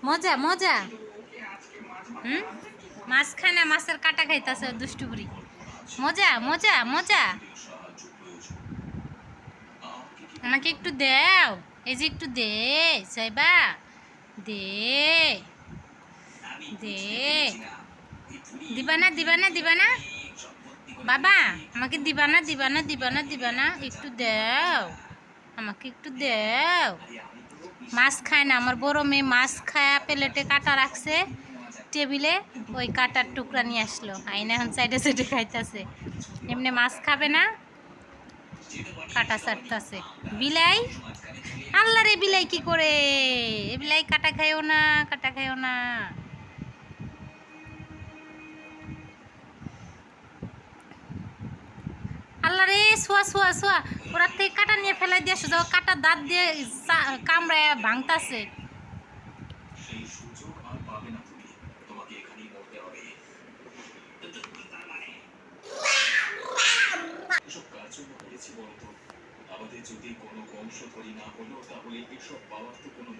মজা মজা। মাছ খায় না, মাছের কাটা খাইতেছে দুষ্টু বুড়ি। মজা মজা মজা। আমাকে একটু দাও, এই যে একটু দে সাইবা, দে দে। দিবা না দিবা না দিবা না বাবা, আমাকে দিবা না দিবা না দিবা না দিবা না, একটু দাও, আমাকে একটু দাও। মাছ খায় না, আমার বড় মেয়ে মাছ খায়া প্লেটে কাটা রাখছে টেবিলে, ওই কাটার টুকরা নিয়ে আসলো, আইনা এখন সাইডে সাইডে খাইতেছে। এমনি মাছ খাবে না, কাটা ছাড়তেছে। বিলাই, আল্লাহ রে বিলাই কি করে, এ বিলাই কাটা খাইও না, কাটা খাইও না। আল্লাহ রে, শোয়া শোয়া শোয়া, ওরা থেকে কাটা নিয়ে ফেলাই দিয়ে আসো, কাটা দাঁত দিয়ে কামড়ায় ভাঙতাছে। আমাদের যদি কোনো বংশধরী না হলো, তাহলে এসব পাওয়ার তো কোনো